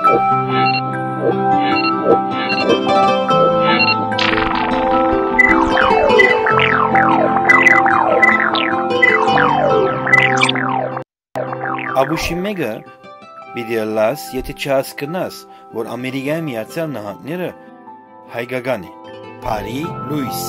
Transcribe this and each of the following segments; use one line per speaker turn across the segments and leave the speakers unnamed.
Abuşimega բիդելլաս, եթե չհասկնաս, որ Ամերիկայի Միացյալ Նահանգները հայկական է, Bari, Luys.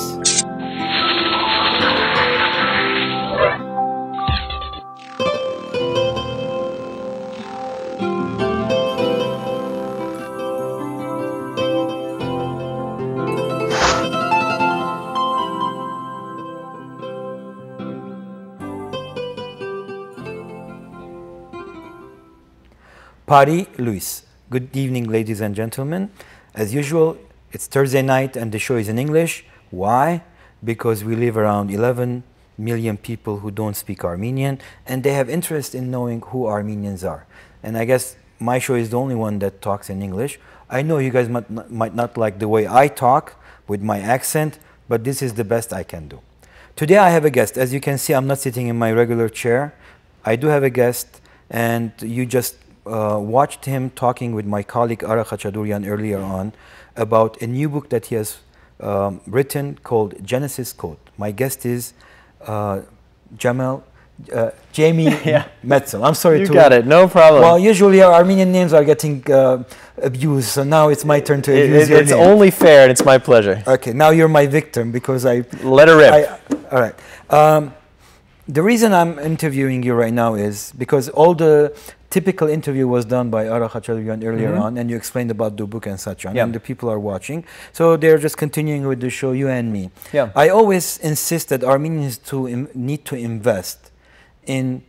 Bari, Luys. Good evening, ladies and gentlemen. As usual, it's Thursday night and the show is in English. Why? Because we live around 11 million people who don't speak Armenian and they have interest in knowing who Armenians are. And I guess my show is the only one that talks in English. I know you guys might not like the way I talk with my accent, but this is the best I can do. Today I have a guest. As you can see, I'm not sitting in my regular chair. I do have a guest, and you just watched him talking with my colleague Ara Khachadurian earlier on about a new book that he has written called Genesis Code. My guest is Jamie Metzl. I'm sorry.
You got it, no problem.
Well, usually our Armenian names are getting abused, so now it's my turn to abuse your name.
It's only fair, and it's my pleasure.
Okay, now you're my victim because I...
Let her rip.
All right. The reason I'm interviewing you right now is because all the typical interview was done by Ara Khachadurian earlier on, and you explained about the book and such on, and the people are watching. So they're just continuing with the show, you and me.
Yeah.
I always insist that Armenians need to invest in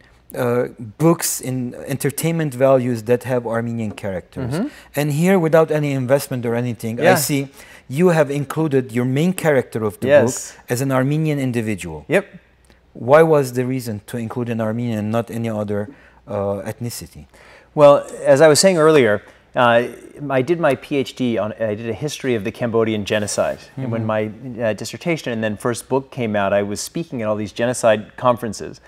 books, in entertainment values that have Armenian characters. And here, without any investment or anything, I see you have included your main character of the book as an Armenian individual.
Yep.
Why was the reason to include an Armenian and not any other ethnicity?
Well, as I was saying earlier, I did my PhD on, I did a history of the Cambodian genocide. And when my dissertation and then first book came out, I was speaking at all these genocide conferences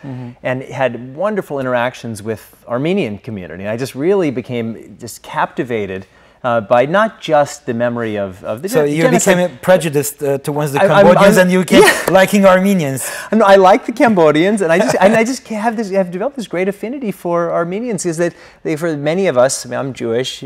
and had wonderful interactions with Armenian community. I just really became just captivated by not just the memory of the
So you
genocide.
became prejudiced towards the Cambodians and you kept liking Armenians.
No, I like the Cambodians, and I just have developed this great affinity for Armenians because that for many of us, I mean, I'm Jewish,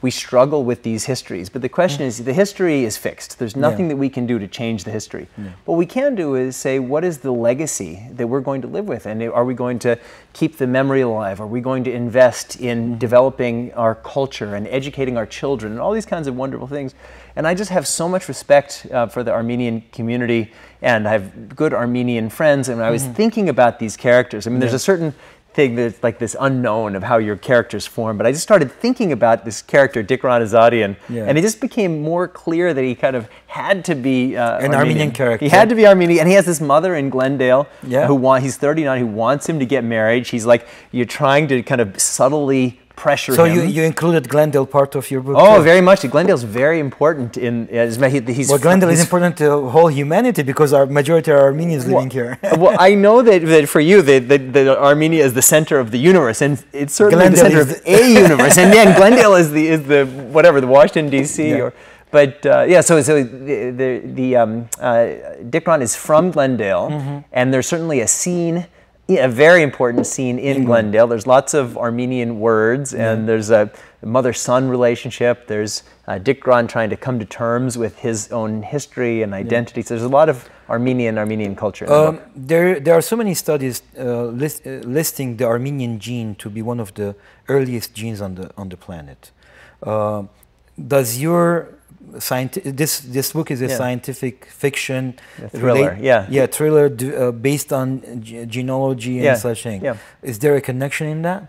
we struggle with these histories. But the question is, the history is fixed. There's nothing that we can do to change the history. What we can do is say, what is the legacy that we're going to live with? And are we going to keep the memory alive? Are we going to invest in developing our culture and educating our children and all these kinds of wonderful things? And I just have so much respect for the Armenian community, and I have good Armenian friends. And when I was thinking about these characters, I mean, there's a certain thing that's like this unknown of how your characters form, but I just started thinking about this character, Dikran Azadian, and it just became more clear that he kind of had to be
an Armenian character.
He had to be Armenian, and he has this mother in Glendale he's 39, who wants him to get married. She's like, you're trying to kind of subtly pressure him.
So you included Glendale part of your book?
Oh, very much. Glendale's very important in...
well, Glendale is important to whole humanity because our majority are Armenians living here.
Well, I know that for you, that Armenia is the center of the universe, and it's certainly
Glendale
the center of a universe. And then Glendale is the whatever, the Washington, D.C. or... But so Dikran is from Glendale, and there's certainly a scene, a very important scene in Glendale. There's lots of Armenian words, and there's a mother-son relationship. There's Dikran trying to come to terms with his own history and identity. So there's a lot of Armenian culture in the book.
There are so many studies listing the Armenian gene to be one of the earliest genes on the planet. Does your this book is a scientific fiction
thriller,
thriller based on genealogy and such thing. Is there a connection in that?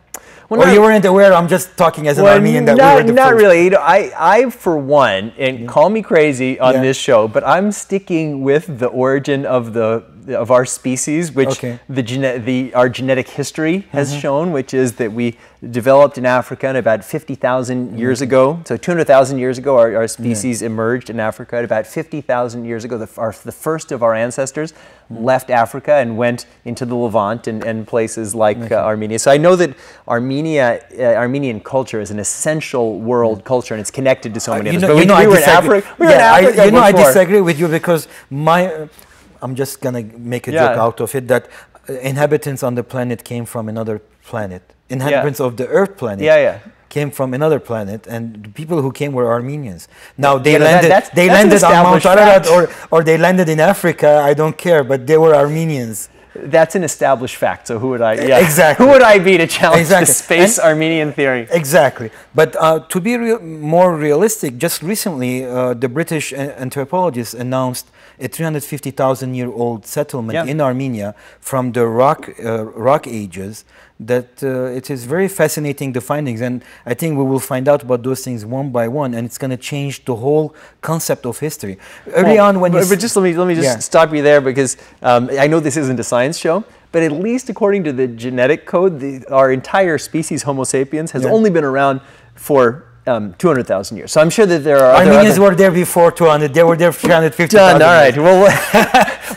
Well, or you weren't aware? I'm just talking as an Armenian that we were the
not
first.
Really. You know, I for one, and call me crazy on this show, but I'm sticking with the origin of the of our species, which our genetic history has shown, which is that we developed in Africa at about 50,000 years ago. So 200,000 years ago, our species emerged in Africa. At about 50,000 years ago, the first of our ancestors left Africa and went into the Levant and places like Armenia. So I know that Armenian culture is an essential world culture, and it's connected to so many others. But we were in Africa.
I disagree with you because I'm just gonna make a joke out of it that inhabitants on the planet came from another planet. Inhabitants of the Earth planet came from another planet, and the people who came were Armenians. Now they landed on Mount Ararat or they landed in Africa. I don't care, but they were Armenians.
That's an established fact. So who would I?
Exactly.
Who would I be to challenge the space Armenian theory?
Exactly. But to be more realistic, just recently the British anthropologists announced a 350,000-year-old settlement in Armenia from the rock ages. That it is very fascinating, the findings, and I think we will find out about those things one by one, and it's going to change the whole concept of history. Early on, when
but just let me just stop you there, because I know this isn't a science show, but at least according to the genetic code, our entire species, Homo sapiens, has only been around for 200,000 years. So I'm sure that there are
Armenians were there before 200. They were there 350,000.
All right. Well,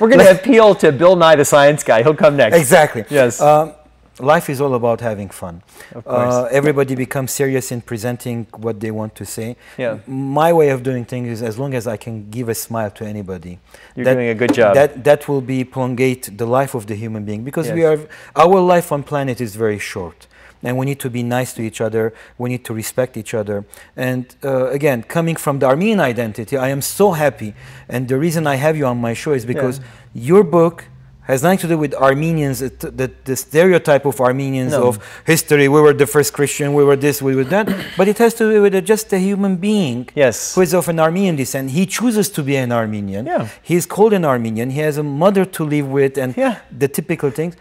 we're going to appeal to Bill Nye, the science guy. He'll come next.
Exactly.
Yes.
Life is all about having fun.
Of course.
Everybody becomes serious in presenting what they want to say.
Yeah.
My way of doing things is, as long as I can give a smile to anybody,
you're doing a good job.
That will prolongate the life of the human being, because our life on planet is very short. And we need to be nice to each other. We need to respect each other. And again, coming from the Armenian identity, I am so happy. And the reason I have you on my show is because your book has nothing to do with Armenians, the stereotype of Armenians of history. We were the first Christian, we were this, we were that. But it has to do with just a human being who is of an Armenian descent. He chooses to be an Armenian. He is called an Armenian. He has a mother to live with and the typical things.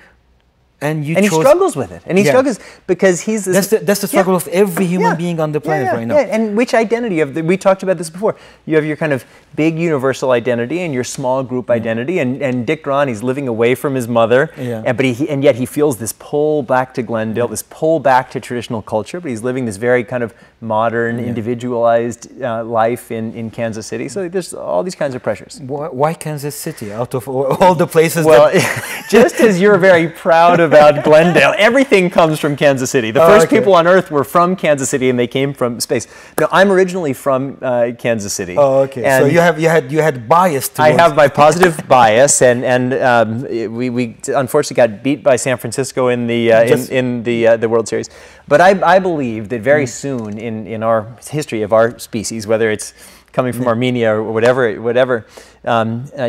And he
struggles with it. And he struggles because he's this...
That's the struggle of every human being on the planet right now.
And which identity? We talked about this before. You have your kind of big universal identity and your small group identity. And Dick Grahn, he's living away from his mother. And yet he feels this pull back to Glendale, this pull back to traditional culture. But he's living this very kind of modern, individualized life in Kansas City. So there's all these kinds of pressures.
Why Kansas City out of all the places?
Well, just as you're very proud about Glendale, everything comes from Kansas City. The first people on Earth were from Kansas City, and they came from space. Now, I'm originally from Kansas City.
Oh, okay. And so you had bias.
I have my positive bias, and we unfortunately got beat by San Francisco in the World Series. But I believe that very soon in our history of our species, whether it's coming from Armenia or whatever,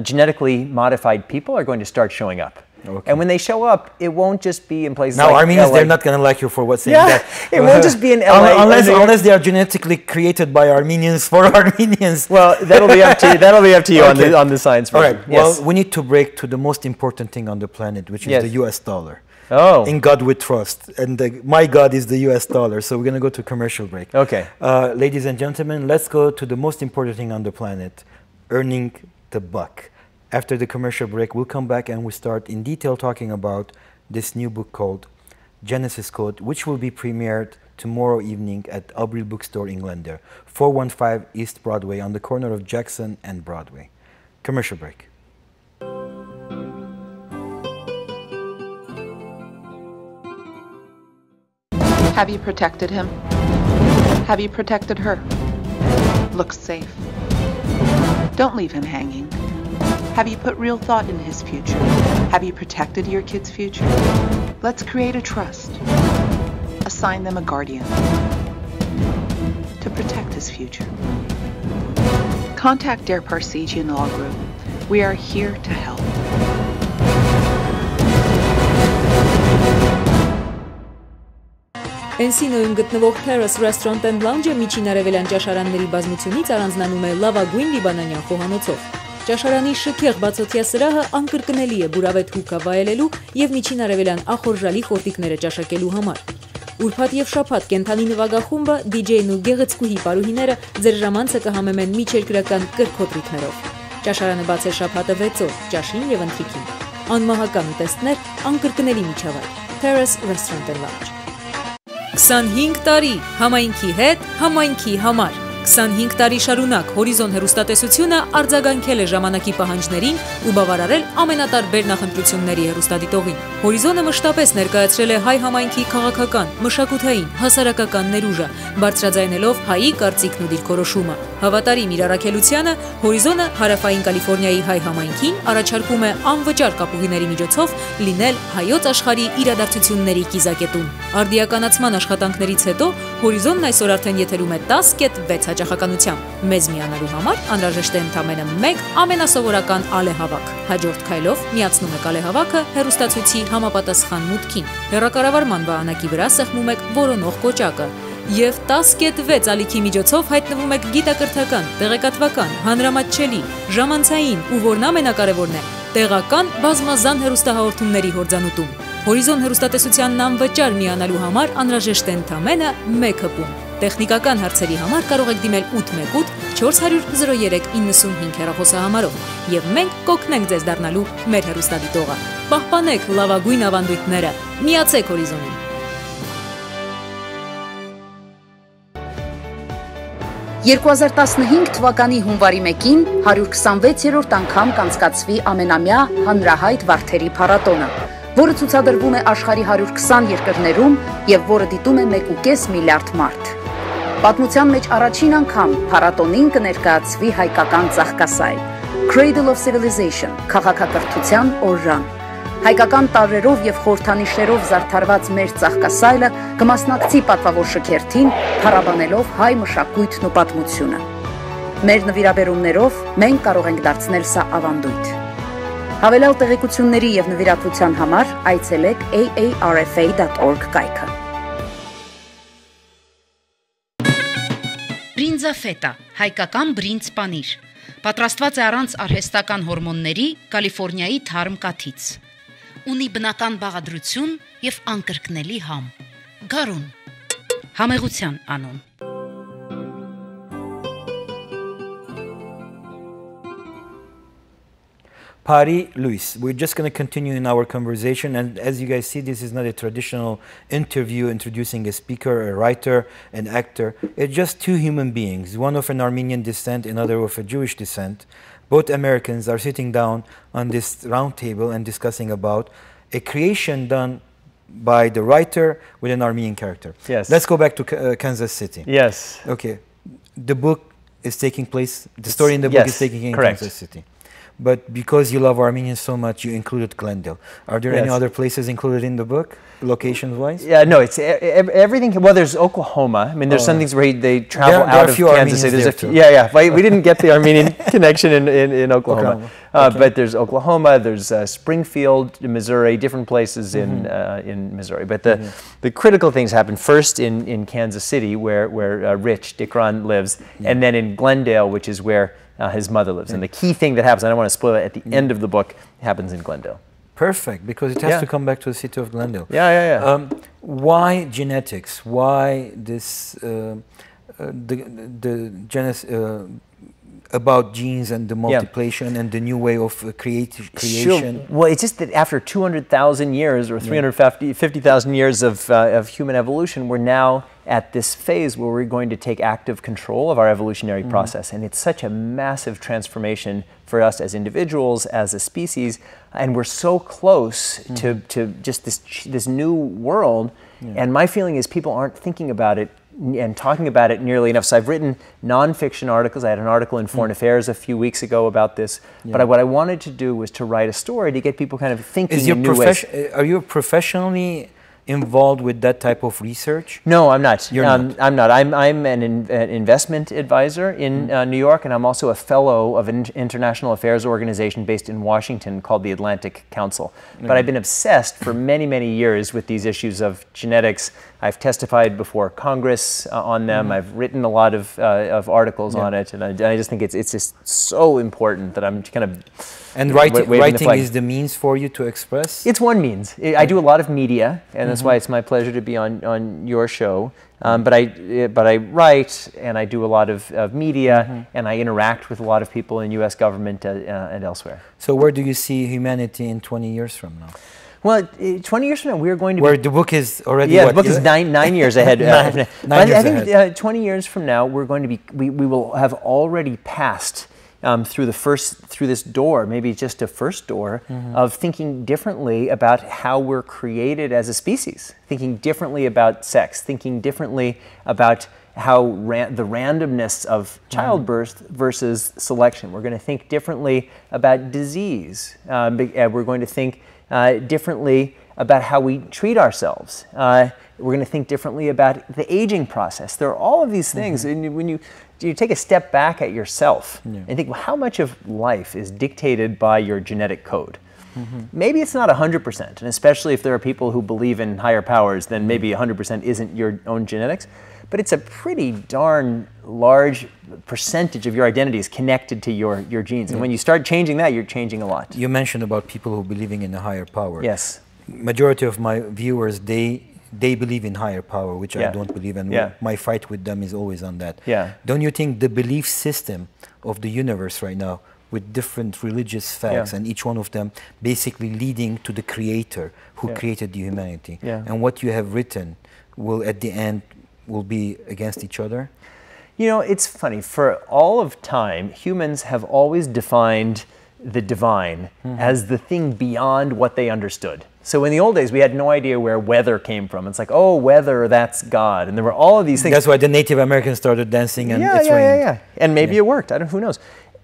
genetically modified people are going to start showing up. And when they show up, it won't just be in places like
Armenians,
LA.
they're not going to like you for what's saying that.
It won't just be in LA.
Unless they are genetically created by Armenians for Armenians.
Well, that'll be up to you on the science version.
All right. Well, we need to break to the most important thing on the planet, which is the US dollar.
Oh.
In God we trust. And my God is the US dollar. So we're going to go to commercial break.
Okay.
Ladies and gentlemen, let's go to the most important thing on the planet, earning the buck. After the commercial break, we'll come back and we'll start in detail talking about this new book called Genesis Code, which will be premiered tomorrow evening at Abril Bookstore in Glendale, 415 East Broadway on the corner of Jackson and Broadway. Commercial break.
Have you protected him? Have you protected her? Looks safe. Don't leave him hanging. Have you put real thought in his future? Have you protected your kid's future? Let's create a trust. Assign them a guardian to protect his future. Contact Der Parsegian Law Group. We are here to help.
Encino-ում գտնվող Terrace Restaurant and Lounge-ը միջին արևելյան ճաշարանների բազմությունից առանձնանում է լավագույն լիբանանյան խոհանոցով։ Ճաշարանի շքեղ բացօթյա սրահը անկրկնելի է բուրավետ հուկա վայելելու եւ միջին արևելյան ախորժալի խորտիկները ճաշակելու համար։ Ուրբաթ եւ շաբաթ կենթանի նվագախումբը, DJ-ն ու գեղեցկուհի պարուհիները ձեր ժամանցը կհամեմեն միջերկրական կրքոտրիկներով։ Ճաշարանը բաց է շաբաթը 6 օր, ճաշին եւ ընթրիքին։ անմահական ուտեստներ, անկրկնելի միջավայր։ Terrace Restaurant and Lounge։ 25 տարի համայնքի հետ, համայնքի համար։ 25 տարի շարունակ Հորիզոն հեռուստատեսությունը արձագանքել է ժամանակի պահանջներին ու բավարարել ամենատարբեր նախընտրությունների հեռուստադիտողին։ Հորիզոնը մշտապես ներկայացրել է հայ համայնքի քաղաքական, մշակութային, հասարակական ներուժը, բարձրաձայնելով հայի կարծիքն ու դիրքորոշումը։ Հավատարիմ իր առաքելությանը Հորիզոնը Հարավային Կալիֆոռնիայի հայ համայնքին առաջարկում է անվճար կապուղիների միջոցով լինել հայոց աշխարհի իրադարձությունների կիզակետում։ Արդիականացման աշխատանքներից հետո Հորիզոնն այսօր արդեն եթերում է 10.6 հաճախականությամբ։ Մեզ միանալու համար անհրաժեշտ է ընդամենը մեկ ամենասովորական ալեհավաք։ Հաջորդ քայլով միացնում եք ալեհավաքը հեռուստացույցի համապատասխան մուտքին։ Հեռակառավարման վահանակի վրա սեղմում եք որոնող կոճակը եւ 10.6 ալիքի միջոցով հայտնվում եք գիտակրթական, տեղեկատվական, հանրամատչելի, ժամանցային ու որն ամենակարևորն է, տեղական բազմազան հեռուստահաղորդումների հորձանուտում։ Հորիզոն հեռուստատեսությանն անվճար միանալու համար անհրաժեշտ է ընդամենը մեկ հպում։ Տեխնիկական հարցերի համար կարող եք դիմել 818 403 95 հեռախոսահամարով եւ մենք կօգնենք ձեզ դառնալու մեր հեռուստադիտողը։ Պահպանեք լավագույն ավանդույթները։ Միացեք Հորիզոնին։
«2015 թվականի հունվարի 1-ին 126-րդ անգամ կանցկացվի ամենամյա հանրահայտ վարդերի փառատոնը, որը ցուցադրվում է աշխարհի 120 երկրներում եւ որը դիտում է 1.5 միլիարդ մարդ։ Պատմության մեջ առաջին անգամ փառատոնին կներկայացվի հայկական ծաղկասայլ Cradle of Civilization, քաղաքակրթության օրրան։ Հայկական տարրերով եւ խորհրդանիշերով զարդարված մեր ծաղկասայլը կմասնակցի պատվավոր շքերթին, փառաբանելով հայ մշակույթն ու պատմությունը։ Մեր նվիրաբերումներով մենք կարող ենք դարձնել սա ավանդույթ։ Հավելյալ տեղեկությունների եւ նվիրատվության համար այցելեք aarfa.org կայքը։
Բրինձաֆետա, հայկական բրինձ պանիր, պատրաստված է առանց արհեստական հորմոնների Կալիֆոռնիայի թարմ կաթից։ Ունի բնական բաղադրություն եւ անկրկնելի համ։ Գարուն, համեղության անուն։
Bari, Luys. We're just going to continue in our conversation, and as you guys see, this is not a traditional interview introducing a speaker, a writer, an actor. It's just two human beings, one of an Armenian descent, another of a Jewish descent. Both Americans are sitting down on this round table and discussing about a creation done by the writer with an Armenian character.
Yes.
Let's go back to Kansas City.
Yes.
Okay. The book is taking place, the story in the book is taking in Kansas City. But because you love Armenians so much, you included Glendale. Are there any other places included in the book, locations-wise?
Yeah, no, it's everything. Well, there's Oklahoma. I mean, there's some things where they travel out of Kansas City. There's a few, we didn't get the Armenian connection in Oklahoma. But there's Oklahoma, there's Springfield, Missouri, different places in Missouri. But the critical things happen first in Kansas City, where Rich Dikron lives, and then in Glendale, which is where his mother lives. And the key thing that happens, I don't want to spoil it, at the end of the book, happens in Glendale.
Perfect, because it has to come back to the city of Glendale.
Why
genetics? Why this, about genes and the multiplication and the new way of creation?
Sure. Well, it's just that after 200,000 years or 350,000 years of human evolution, we're now at this phase where we're going to take active control of our evolutionary process. And it's such a massive transformation for us as individuals, as a species, and we're so close to just this new world. And my feeling is people aren't thinking about it and talking about it nearly enough. So I've written non-fiction articles. I had an article in Foreign Affairs a few weeks ago about this. But what I wanted to do was to write a story to get people kind of thinking in new ways.
Are you professionally involved with that type of research?
No, I'm not.
You're not.
I'm not. I'm an investment advisor in New York, and I'm also a fellow of an international affairs organization based in Washington called the Atlantic Council. But I've been obsessed for many, many years with these issues of genetics. I've testified before Congress on them. I've written a lot of articles on it, and I just think it's just so important that I'm kind of.
And writing is the means for you to express?
It's one means. I do a lot of media, and that's why it's my pleasure to be on your show. But I write, and I do a lot of media, and I interact with a lot of people in U.S. government and elsewhere.
So where do you see humanity in 20 years from now?
Well, 20 years from now, we're going to
where the book is already,
the book is nine years ahead.
I think
20 years from now, we're going to be, we will have already passed through this door, maybe just a first door, of thinking differently about how we're created as a species, thinking differently about sex, thinking differently about how the randomness of childbirth versus selection. We're going to think differently about disease. We're going to think differently about how we treat ourselves. We're going to think differently about the aging process. There are all of these things, and when you take a step back at yourself and think, well, how much of life is dictated by your genetic code? Maybe it's not 100%, and especially if there are people who believe in higher powers, then maybe 100% isn't your own genetics. But it's a pretty darn large percentage of your identity is connected to your genes. And when you start changing that, you're changing a lot.
You mentioned about people who believing in a higher power.
Yes.
Majority of my viewers, they believe in higher power, which I don't believe in. My fight with them is always on that. Don't you think the belief system of the universe right now, with different religious facts and each one of them basically leading to the creator who created the humanity, and what you have written will at the end will be against each other?
You know, it's funny, for all of time, humans have always defined the divine as the thing beyond what they understood. So in the old days, we had no idea where weather came from. It's like, oh, weather, that's God. And there were all of these things.
That's why the Native Americans started dancing and it's rained.
And maybe it worked. Who knows?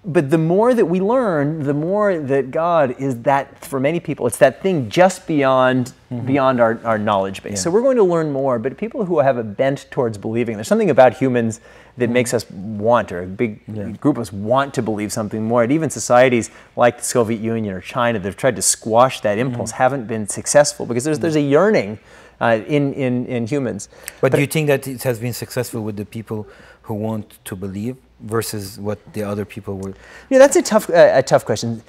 But the more that we learn, the more that God is that, for many people, it's that thing just beyond our knowledge base. So we're going to learn more, but people who have a bent towards believing, there's something about humans that makes us want, or a big group of us want to believe something more. And even societies like the Soviet Union or China that have tried to squash that impulse haven't been successful, because there's a yearning in humans.
But do you think that it has been successful with the people who want to believe versus what the other people would?
Yeah, that's a tough question.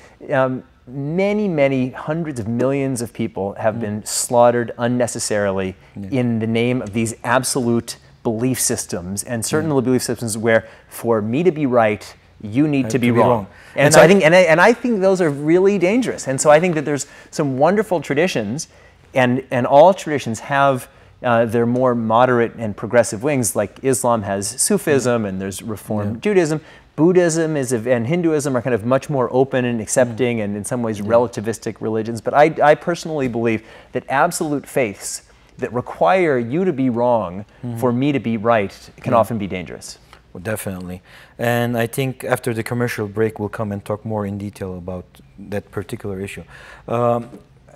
Many hundreds of millions of people have been slaughtered unnecessarily in the name of these absolute belief systems, and certain belief systems where, for me to be right, you need to be wrong. And so I think those are really dangerous. And so I think that there's some wonderful traditions, and all traditions have their more moderate and progressive wings. Like Islam has Sufism, and there's Reform Judaism. Buddhism and Hinduism are kind of much more open and accepting, and in some ways relativistic religions. But I personally believe that absolute faiths that require you to be wrong for me to be right can often be dangerous.
Well, definitely. And I think after the commercial break, we'll come and talk more in detail about that particular issue.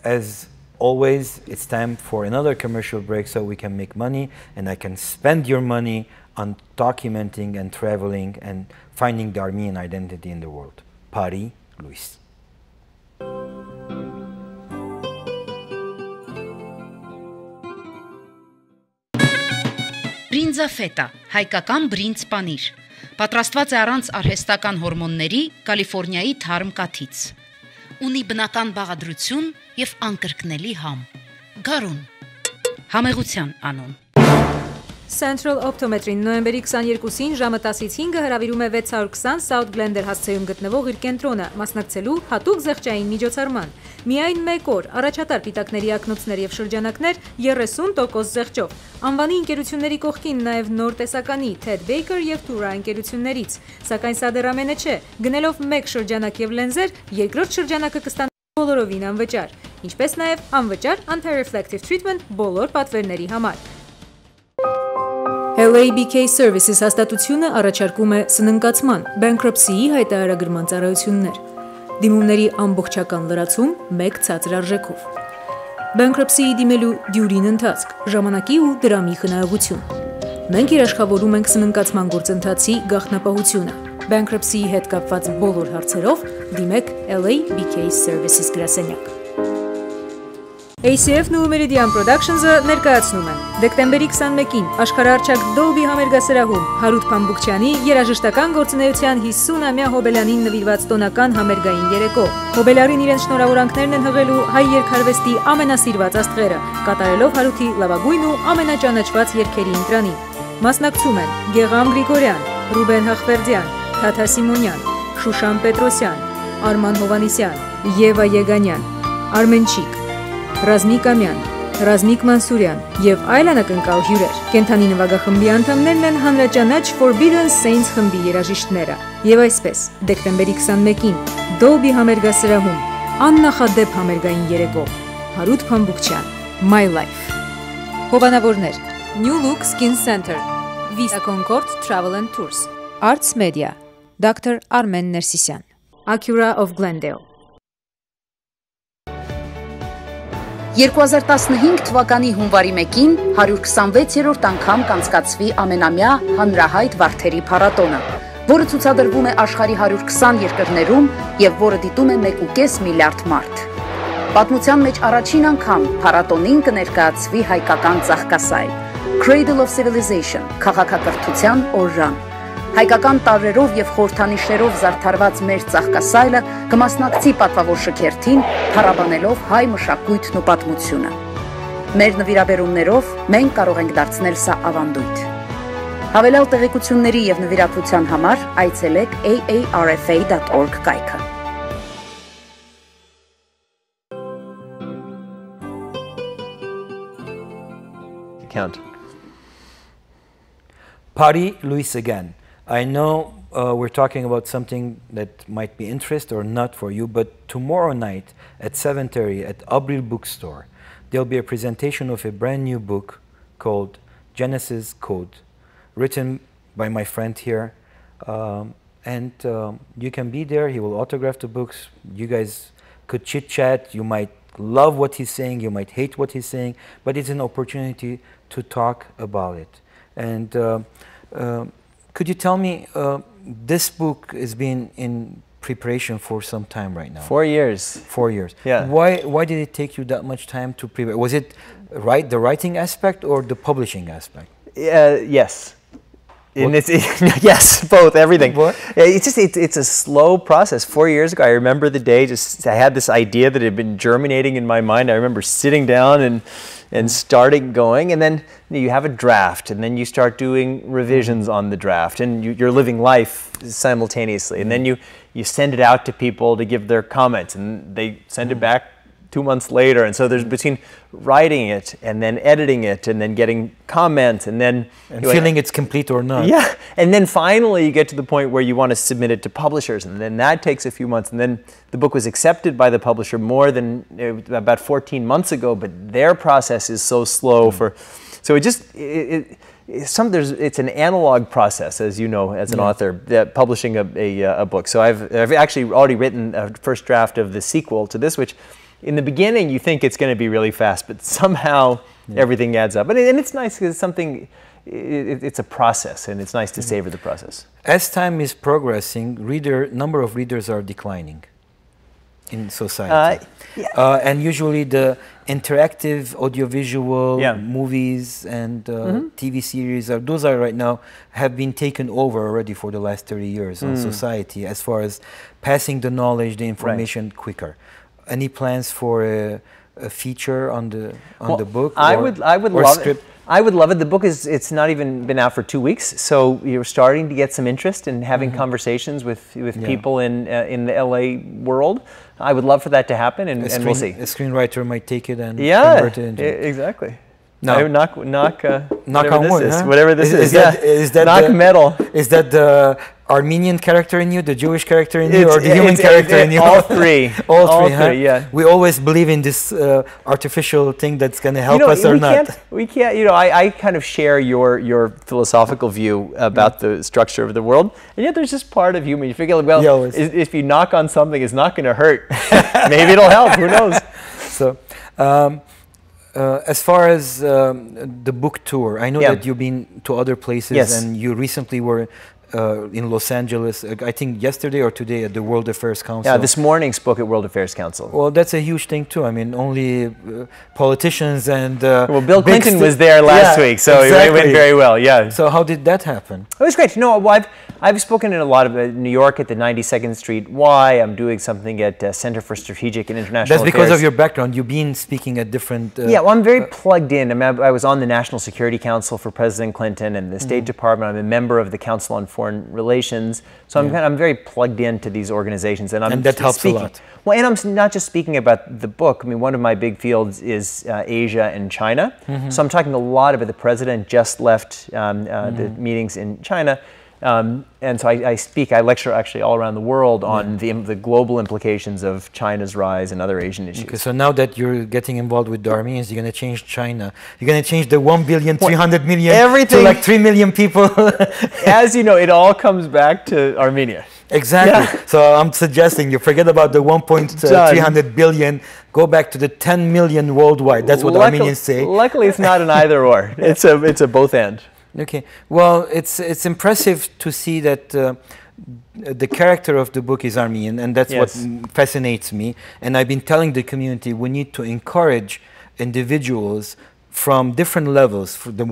As always, it's time for another commercial break so we can make money, and I can spend your money on documenting and traveling and finding the Armenian identity in the world. Bari, Luys.
Բրինձաֆետա, հայկական բրինձ պանիր, պատրաստված է առանց արհեստական հորմոնների Կալիֆոռնիայի թարմ կաթից։ Ունի բնական բաղադրություն և անկրկնելի համ։ Գարուն, համեղության անուն։
Central Optometry-ն նոյեմբերի 22-ին ժամը 10-ից 5-ը հրավիրում է 620 South Glendale հասցեում գտնվող իր կենտրոնը, մասնակցելու հատուկ զեղչային միջոցառման։ Միայն մեկ օր, առաջատար պիտակների ակնոցներ և շրջանակներ 30% զեղչով։ Անվանի ընկերությունների կողքին նաև նոր տեսականի Ted Baker և Tura ընկերություններից։ Սակայն սա դեռ ամենը չէ, գնելով մեկ շրջանակ և լենզեր, երկրորդ շրջանակը կստանա բոլորովին անվճար, ինչպես նաև անվճար anti-reflective treatment բոլոր պատվերների համար։ LABK Services հաստատությունը առաջարկում է սննկացման, bankruptcy-ի հայտարարագրման ծառայություններ, դիմումների ամբողջական լրացում մեկ ցածր արժեքով, bankruptcy-ի դիմելու դյուրին ընթացք, ժամանակի ու դրամի խնայողություն։ Մենք երաշխավորում ենք սննկացման գործընթացի գաղտնապահությունը։ Bankruptcy-ի հետ կապված բոլոր հարցերով դիմեք LABK Services գրասենյակ։ ACF-ն ու Meridian Productions-ը ներկայացնում են դեկտեմբերի 21-ին աշխարհահռչակ Dolby համերգասրահում Հարութ Փամբուկչյանի երաժշտական գործունեության 50-ամյա հոբելյանին նվիրված տոնական համերգային երեկո։ Հոբելարին իրենց շնորհավորանքներն են հղելու հայ երգարվեստի ամենասիրված աստղերը, կատարելով Հարութի լավագույն ու ամենաճանաչված երգերի ընտրանին։ Մասնակցում են Գեգամ Գրիգորյան, Ռուբեն Հախվերդյան, Թաթա Սիմոնյան, Շուշան Պետրոսյան, Արման Հովանիսյան, Եվա Եգանյան, Արմենչիկ, Ռազմիկ Ամյան, Ռազմիկ Մանսուրյան եւ այլ անակնկալ հյուրեր։ Կենթանի նվագախմբի անդամներն են հանրաճանաչ Forbidden Saints խմբի երաժիշտները։ Եվ այսպես, դեկտեմբերի 21-ին Dolby համերգասրահում աննախադեպ համերգային երեկո։ Հարութ Փամբուկչյան, My Life։ Հովանավորներ. New Look Skin Center, Visa Concord Travel and Tours, Arts Media, Dr. Armen Nersisyan, Acura of Glendale։
2015 թվականի հունվարի 1-ին 126-րդ անգամ կանցկացվի ամենամյա հանրահայտ վարդերի փառատոնը, որը ցուցադրվում է աշխարհի 120 երկրներում եւ որը դիտում է 1.5 միլիարդ մարդ։ Պատմության մեջ առաջին անգամ փառատոնին կներկայացվի հայկական ծաղկասայլ Cradle of Civilization, քաղաքակրթության օրրան։ Հայկական տարրերով եւ խորհրդանիշերով զարդարված մեր ծաղկասայլը կմասնակցի պատվավոր շքերթին, փառաբանելով հայ մշակույթն ու պատմությունը։ Մեր նվիրաբերումներով մենք կարող ենք դարձնել սա ավանդույթ։ Հավելյալ տեղեկությունների եւ նվիրատվության համար այցելեք aarfa.org կայքը։
Count.
Bari, Luys again. I know we're talking about something that might be interest or not for you, but tomorrow night at 7:30 at Abril Bookstore, there'll be a presentation of a brand new book called Genesis Code, written by my friend here. And you can be there. He will autograph the books. You guys could chit-chat. You might love what he's saying. You might hate what he's saying. But it's an opportunity to talk about it. And could you tell me, this book has been in preparation for some time right now?
4 years.
4 years.
Yeah.
Why did it take you that much time to prepare? Was it the writing aspect or the publishing aspect?
Yes. And it's yes, both, everything.
What?
It's a slow process. 4 years ago, I remember the day. I had this idea that had been germinating in my mind. I remember sitting down and starting going, and then you have a draft, and then you start doing revisions on the draft, and you're living life simultaneously, and then you send it out to people to give their comments, and they send it back 2 months later, and so there's between writing it and then editing it and then getting comments and then
feeling it's complete or not.
Yeah, and then finally you get to the point where you want to submit it to publishers, and then that takes a few months, and then the book was accepted by the publisher more than about 14 months ago, but their process is so slow so it's an analog process, as you know, as an author, publishing a book. So I've actually already written a first draft of the sequel to this, which in the beginning you think it's going to be really fast, but somehow everything adds up. And it's nice because it's a process, and it's nice to savor the process.
As time is progressing, number of readers are declining in society. And usually the interactive audiovisual movies and TV series, those are right now have been taken over already for the last 30 years on society as far as passing the knowledge, the information quicker. Any plans for a feature on the book?
I would love it. I would love it. The book it's not even been out for 2 weeks, so you're starting to get some interest in having conversations with people in the LA world. I would love for that to happen, and we'll see.
A screenwriter might take it and convert it into
exactly.
No.
Knock
on wood.
Whatever this is.
Is that
knock metal.
Is that the Armenian character in you, the Jewish character in you, or the human character in you?
All three.
all three, huh?
Yeah.
We always believe in this artificial thing that's going to help us or not.
We can't. I kind of share your philosophical view about the structure of the world, and yet there's just part of human. You figure, well, if you knock on something, it's not going to hurt. Maybe it'll help. Who knows?
So. as far as the book tour, I know that you've been to other places, and you recently were in Los Angeles, I think yesterday or today at the World Affairs Council.
Yeah, this morning spoke at World Affairs Council.
Well, that's a huge thing too. I mean, only politicians and
well, Bill Clinton was there last week, so it went very well. Yeah.
So how did that happen?
It was great. No, I've spoken in a lot of New York at the 92nd Street Y. I'm doing something at Center for Strategic and International
That's because
Affairs.
of your background. You've been speaking at different...
yeah, well, I'm very plugged in. I mean, I was on the National Security Council for President Clinton and the State Department. I'm a member of the Council on Foreign Relations. So I'm very plugged into these organizations. And
that helps a lot.
Well, and I'm not just speaking about the book. I mean, one of my big fields is Asia and China. So I'm talking a lot about the president just left the meetings in China. And so I lecture actually all around the world on the global implications of China's rise and other Asian issues.
Okay, so now that you're getting involved with the Armenians, you're going to change China. You're going to change the 1,300,000,000
everything,
to like 3 million people.
As you know, it all comes back to Armenia.
Exactly. Yeah. So I'm suggesting you forget about the 1.300 billion, go back to the 10 million worldwide. That's what Armenians say.
Luckily, it's not an either or. It's a both and.
Okay. Well, it's impressive to see that the character of the book is Armenian, and that's what fascinates me. And I've been telling the community we need to encourage individuals from different levels, from the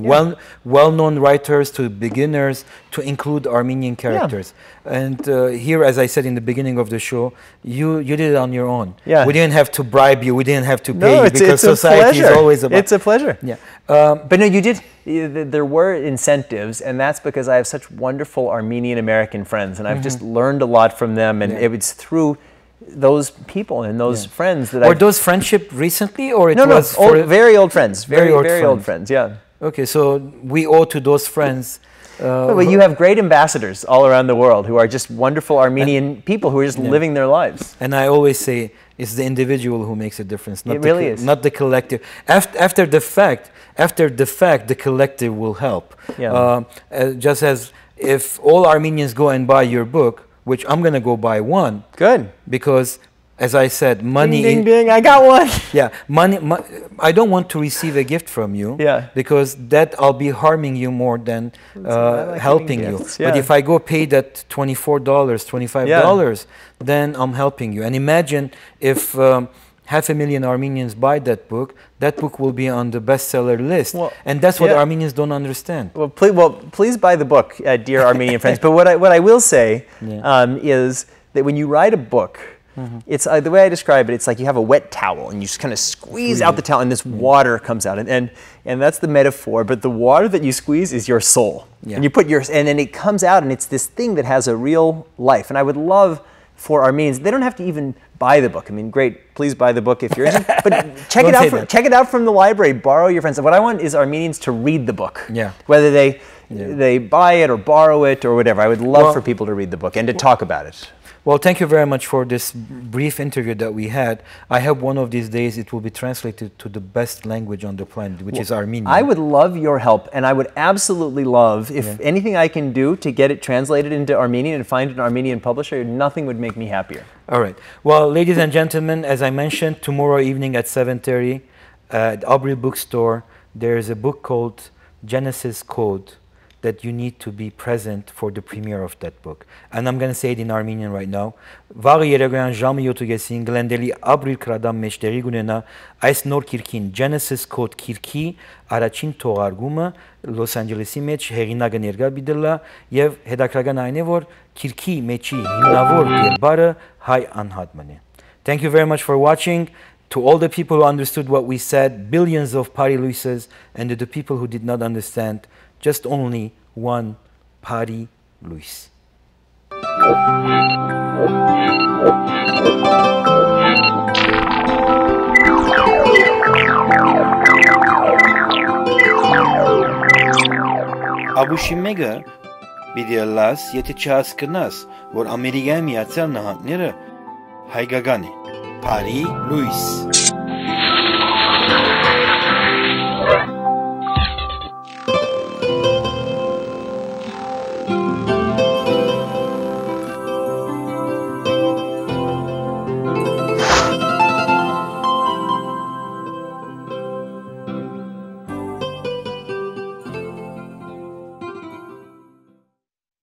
well-known writers to beginners, to include Armenian characters. And here, as I said in the beginning of the show, you did it on your own. We didn't have to bribe you. We didn't have to pay you, because society is always about...
It's a pleasure.
Yeah.
But no, you did. There were incentives, and that's because I have such wonderful Armenian-American friends, and I've just learned a lot from them, and it was through those people and those friends that
Were those friendship recently, or it was
very old friends, very old friends, yeah.
Okay, so we owe to those friends.
Well, you have great ambassadors all around the world who are just wonderful Armenian people who are just living their lives.
And I always say it's the individual who makes a difference, not not the collective. After the fact, the collective will help. Just as if all Armenians go and buy your book, which I'm going to go buy one.
Good.
Because, as I said, money...
Ding, ding, ding, I got one.
Yeah, money. I don't want to receive a gift from you.
Yeah.
Because that I'll be harming you more than helping you.
Yeah.
But if I go pay that $24, $25, then I'm helping you. And imagine if 500,000 Armenians buy that book will be on the bestseller list. Well, and that's what Armenians don't understand.
Well, please buy the book, dear Armenian friends. But what I will say is that when you write a book, it's the way I describe it, it's like you have a wet towel and you just kind of squeeze out the towel and this water comes out. And that's the metaphor, but the water that you squeeze is your soul. And you put and then it comes out and it's this thing that has a real life. And I would love for Armenians, they don't have to even buy the book. I mean, great, please buy the book if you're interested. But check it out from the library, borrow your friends. What I want is Armenians to read the book. Whether they buy it or borrow it or whatever. I would love for people to read the book and to talk about it.
Well, thank you very much for this brief interview that we had. I hope one of these days it will be translated to the best language on the planet, which is Armenian.
I would love your help, and I would absolutely love if anything I can do to get it translated into Armenian and find an Armenian publisher, nothing would make me happier.
All right. Well, ladies and gentlemen, as I mentioned, tomorrow evening at 7:30 at Aubrey Bookstore, there is a book called Genesis Code that you need to be present for the premiere of that book. And I'm going to say it in Armenian right now. Վաղը երեկոյան ժամը 7:30-ին Գլենդելի Ապրիլ քրադամ մեջ տեղի կունենա այս նոր քիրքին Genesis Code քիրքի առաջին թողարկումը Լոս Անջելեսի մեջ հեղինակը ներկա բիդելա եւ հետաքրական այն է որ քիրքի մեջի հիմնավոր կերպարը հայ անհատմն է. Thank you very much for watching. To all the people who understood what we said, billions of Bari Luises, and to the people who did not understand, just only one Bari Luys. Աբուշիմեգը պիտի լաս, եթե չհասկնաս, որ Ամերիկայի Միացյալ Նահանգները հայկական է, Bari Luys.